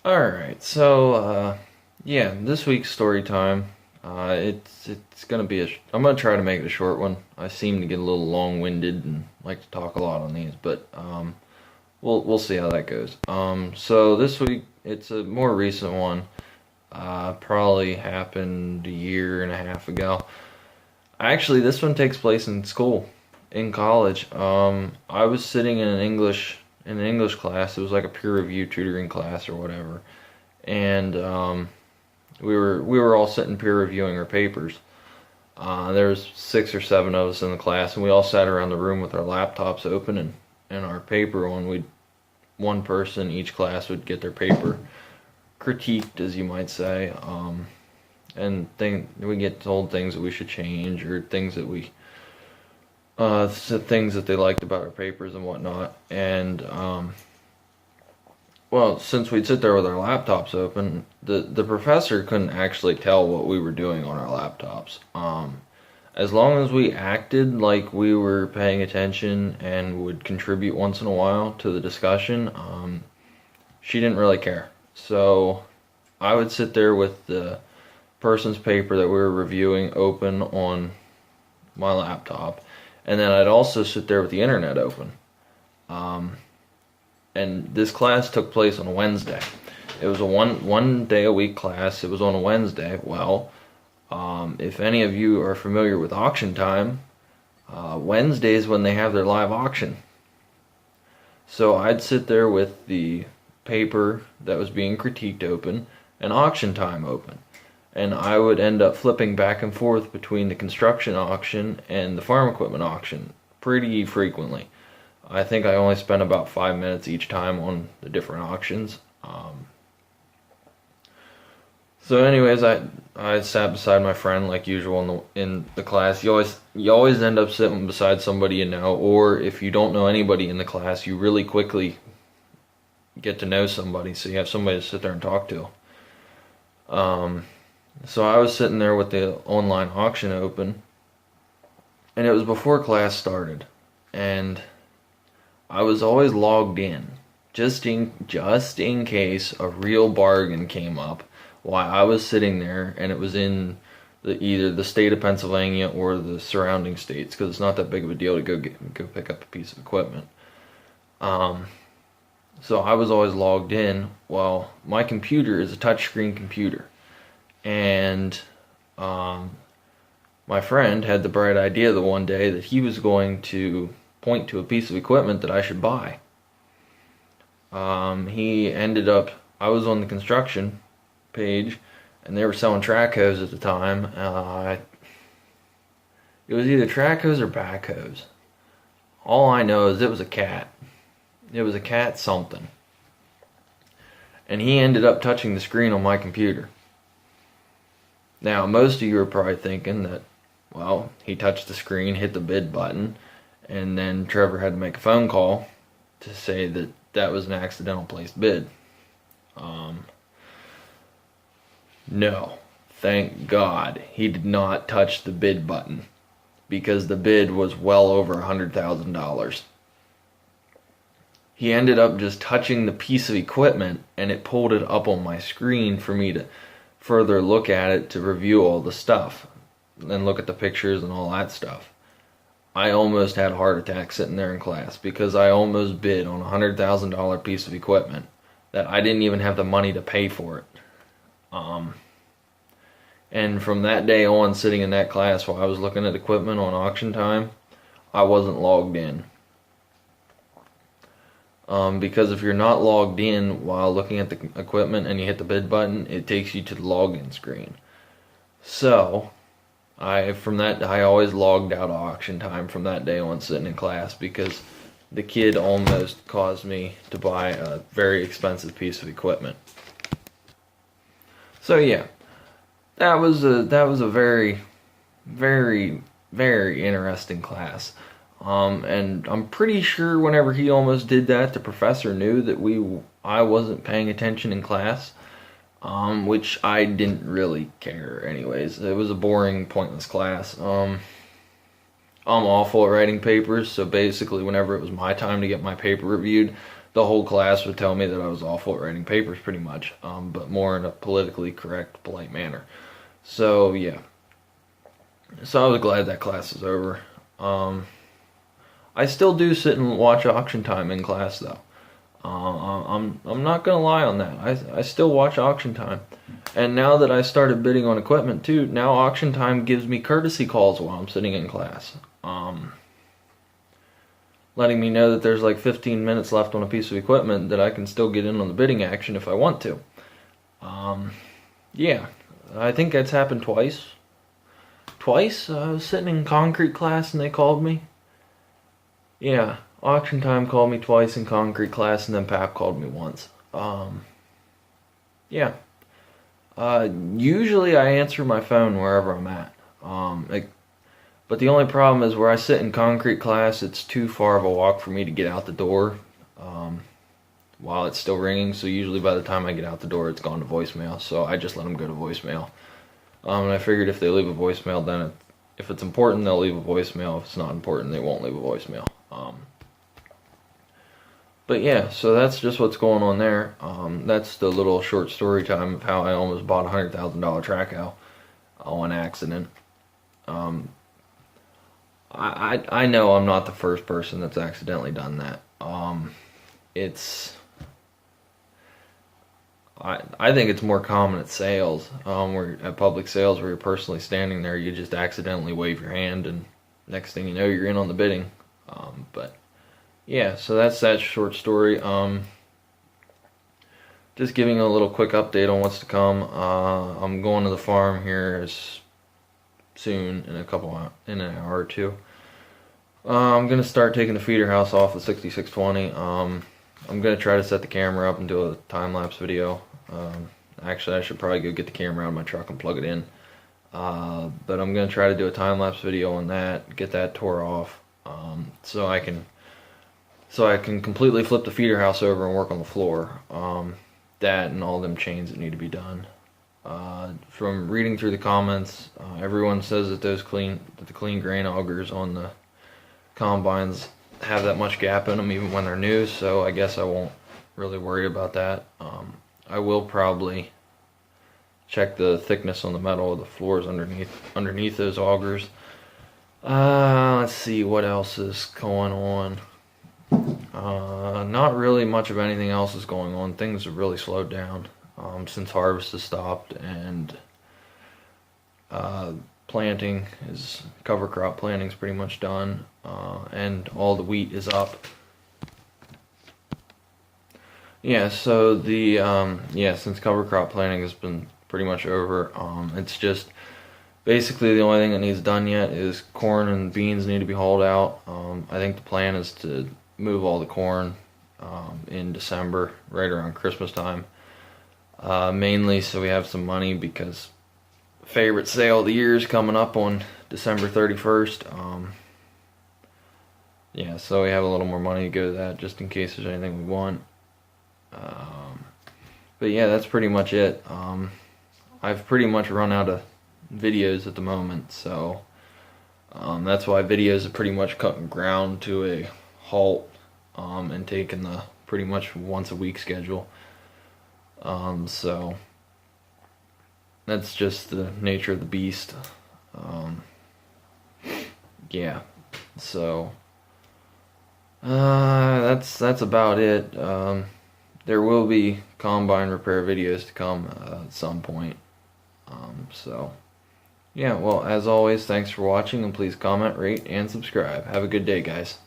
Alright, so, yeah, this week's story time, it's gonna be I'm gonna try to make it a short one. I seem to get a little long-winded and like to talk a lot on these, but, we'll see how that goes. So this week, it's a more recent one, probably happened a year and a half ago. Actually, this one takes place in school, in college. I was sitting in an English class. It was like a peer review tutoring class or whatever, and we were all sitting peer reviewing our papers. There was 6 or 7 of us in the class, and we all sat around the room with our laptops open and our paper on. We One person each class would get their paper critiqued, as you might say, and we get told things that we should change or things that things that they liked about our papers and whatnot. And well, since we'd sit there with our laptops open, the professor couldn't actually tell what we were doing on our laptops. As long as we acted like we were paying attention and would contribute once in a while to the discussion, she didn't really care. So I would sit there with the person's paper that we were reviewing open on my laptop, and then I'd also sit there with the internet open. And this class took place on a Wednesday. It was a one day a week class. It was on a Wednesday. Well, if any of you are familiar with auction time, Wednesdays when they have their live auction. So I'd sit there with the paper that was being critiqued open and auction time open. And I would end up flipping back and forth between the construction auction and the farm equipment auction pretty frequently. I think I only spent about 5 minutes each time on the different auctions. So anyways, I sat beside my friend like usual in the class. You always end up sitting beside somebody you know, or if you don't know anybody in the class, you really quickly get to know somebody, so you have somebody to sit there and talk to. So I was sitting there with the online auction open, and it was before class started, and I was always logged in, just in case a real bargain came up while I was sitting there, and it was in either the state of Pennsylvania or the surrounding states, because it's not that big of a deal to go pick up a piece of equipment. So I was always logged in. Well, my computer is a touchscreen computer, and my friend had the bright idea the one day that he was going to point to a piece of equipment that I should buy. I was on the construction page, and they were selling track hose at the time. It was either track hose or backhoes. All I know is it was a cat. It was a cat something. And he ended up touching the screen on my computer. Now, most of you are probably thinking that, well, he touched the screen, hit the bid button, and then Trevor had to make a phone call to say that that was an accidental placed bid. No, thank God he did not touch the bid button, because the bid was well over $100,000. He ended up just touching the piece of equipment, and it pulled it up on my screen for me to further look at it, to review all the stuff and look at the pictures and all that stuff. I almost had a heart attack sitting there in class, because I almost bid on a $100,000 piece of equipment that I didn't even have the money to pay for it. And from that day on, sitting in that class while I was looking at equipment on auction time, I wasn't logged in. Because if you're not logged in while looking at the equipment and you hit the bid button, it takes you to the login screen. So I always logged out of auction time from that day on, sitting in class, because the kid almost caused me to buy a very expensive piece of equipment. So yeah, that was a very, very, very interesting class. And I'm pretty sure whenever he almost did that, the professor knew that I wasn't paying attention in class, which I didn't really care anyways. It was a boring, pointless class. I'm awful at writing papers, so basically whenever it was my time to get my paper reviewed, the whole class would tell me that I was awful at writing papers pretty much, but more in a politically correct, polite manner. So yeah. So I was glad that class is over. I still do sit and watch Auction Time in class though. I'm not gonna lie on that. I still watch Auction Time, and now that I started bidding on equipment too, now Auction Time gives me courtesy calls while I'm sitting in class, letting me know that there's like 15 minutes left on a piece of equipment that I can still get in on the bidding action if I want to. Yeah, I think that's happened twice. I was sitting in concrete class and they called me. Yeah. Auction Time called me twice in concrete class, and then PAP called me once. Yeah. Usually I answer my phone wherever I'm at. But the only problem is where I sit in concrete class, it's too far of a walk for me to get out the door while it's still ringing. So usually by the time I get out the door, it's gone to voicemail. So I just let them go to voicemail. And I figured if they leave a voicemail, then if it's important, they'll leave a voicemail. If it's not important, they won't leave a voicemail. But yeah, so that's just what's going on there. That's the little short story time of how I almost bought a $100,000 track out on accident. I know I'm not the first person that's accidentally done that. I think it's more common at sales, where at public sales where you're personally standing there, you just accidentally wave your hand, and next thing you know, you're in on the bidding. But yeah, so that's that short story. Just giving a little quick update on what's to come. I'm going to the farm here soon in in an hour or two. I'm gonna start taking the feeder house off the 6620. I'm gonna try to set the camera up and do a time-lapse video. Actually, I should probably go get the camera out of my truck and plug it in. But I'm gonna try to do a time-lapse video on that, get that tore off, so I can completely flip the feeder house over and work on the floor. That and all them chains that need to be done. From reading through the comments, everyone says that the clean grain augers on the combines have that much gap in them even when they're new, so I guess I won't really worry about that. I will probably check the thickness on the metal of the floors underneath those augers. Let's see what else is going on. Not really much of anything else is going on. Things have really slowed down since harvest has stopped, and cover crop planting is pretty much done, and all the wheat is up. Yeah, so since cover crop planting has been pretty much over, it's just basically the only thing that needs done yet is corn and beans need to be hauled out. I think the plan is to move all the corn in December, right around Christmas time, mainly so we have some money, because favorite sale of the year is coming up on December 31st. Yeah, so we have a little more money to go to that, just in case there's anything we want. But yeah, that's pretty much it. I've pretty much run out of videos at the moment, so that's why videos have pretty much cut ground to a halt, and taken the pretty much once a week schedule. So that's just the nature of the beast. Yeah, so that's about it. There will be combine repair videos to come at some point. So yeah, well, as always, thanks for watching, and please comment, rate, and subscribe. Have a good day, guys.